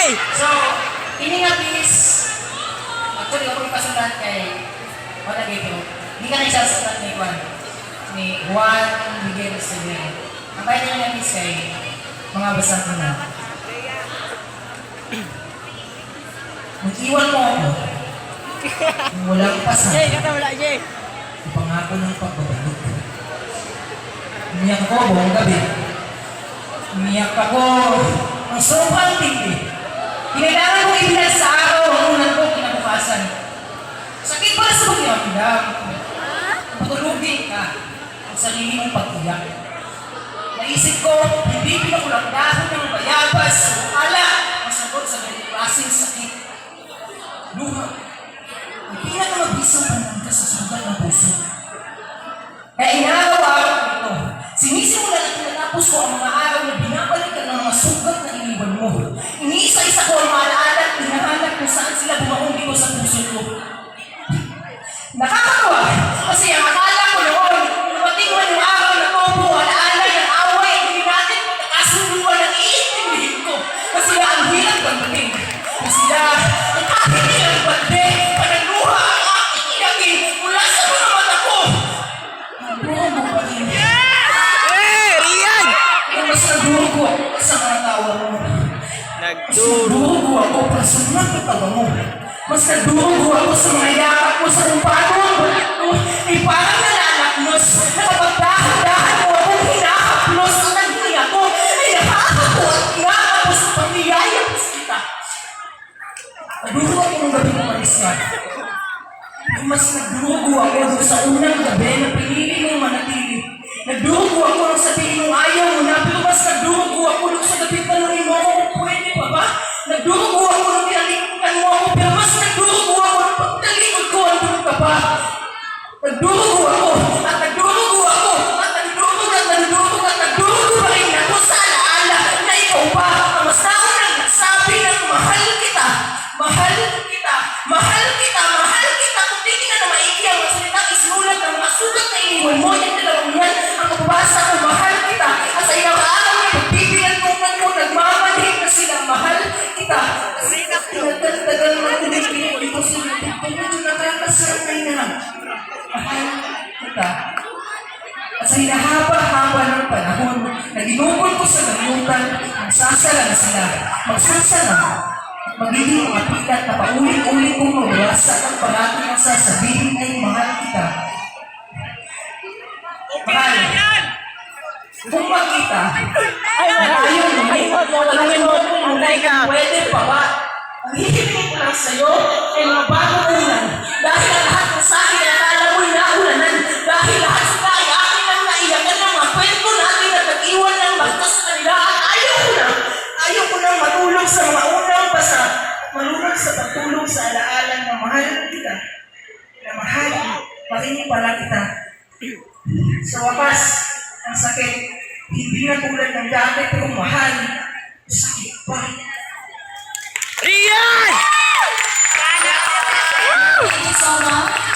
So, ini nga please, ako di ako ipasundan kay wala dito. Hindi ka na isasundan ni Juan. Ni Juan Miguel Severo. Ang kaya niya nga please kay mga basa ko na. Mag-iwan mo ako. Kung walang pasan. Jay, kata wala, Jay. Pangako ng pagbabalot. Umiyak ako buong gabi. Umiyak ako ng sobrang tindi. Kailangan kong ibilang sa araw ang unan ko kinabukasan. Sakit para sa pagkakidam. Patulugin ka ang sarili mong pag-iyak. Naisip ko, hindi pinakulang dahon ng bayabas. Ala, masagot sa ganitong klaseng sakit. Luha, may pinakamabisang panangga sa sugat ng puso. Kaya inaraw-araw ko ito. Sinisimulan at tinatapos ko ang mga araw na binabalikan ng mga sugat na iniwan mo. Iniisa-isa ko ang mga alaala at hinahanap kung saan sila bumahong dito sa puso ko. Nakakatawa kasi ang akala ko noon, dumating man yung araw na tobo, alaala ng away, hindi natin pagkakasunduan ang iintindihin ko. Kasi ang hirap pagdating. Kasi ang aking nilang bande, panagluha ang aking inagin mula sa mga mata ko. Ang buong mo pa rin. Rian! Kung mas nagdurugo ako sa mga tawa mo. Mas nagdurugo ako para sa mga katawa mo. Mas nagdurugo ako sa mga yakap mo sa umpano ang balat ko. Ay parang nalalaknos. Nakapagdahan-dahan mo akong hinahaplos. Ang nagmaya ko ay nakakako at nakakapos sa pamiyayapos kita. Nagdurugo ako ng gabi ng malisyan. Mas nagdurugo ako doon sa unang gabi na pinili mong manatili. Nagdurugo ako nang sabihin mong ayaw mo na, pero mas nagdurugo ako nung sa gabi talunin mo ako kung pwede pa ba? Nagdurugo ako nung pinalimutan mo ako, pero mas nagdurugo ako nung pagtalikod ko, andun ka pa. Nagdurugo ako, at nagdurugo ako, at nagdurugo at nagdurugo at nagdurugo pa rin ako sa alaala na ikaw pa ang mas naunang nagsabi ng mahal kita, mahal kita, mahal kita, mahal kita. Kung hindi ka na maigi ang masulitang isinulat ng mga sugat na iniwan mo, yung dalawang yan, ang kababasa ko, mahal kita. At sa ilang araw ay pagbibilantungan mo, nagmamanhig na silang mahal kita. Kasi tagal-tagal na pinipili ko sila. Kung medyo nakakasakay na, mahal kita. At sa hinahaba-haba ng panahon, na ginugol ko sa gamutan, magsasala na sila, magsasala. Magiging mapikat na paulit-ulit kong mabasa at parating ang sasabihin ay mahal kita. Mahal. Kung makita, ay ayaw mo may pwede pa ba? Ang hihipin ko lang sa'yo ay mga bagong ulan. Dahil ang lahat ng sa akin ay akala mo'y naulanan. Dahil lahat sila ay akin ang naiyakan ng mga kwento natin at nag-iwan ng basta sa kanila. At ayaw ko na matulog sa mga unang basa. Malulog sa pagtulog sa alaalan na mahal kita. Na mahal, pakinig pala kita. Sa wakas, ang sakit, hindi na tulad ng dati pero mahal, sakit pa. Rian! Thank you so much.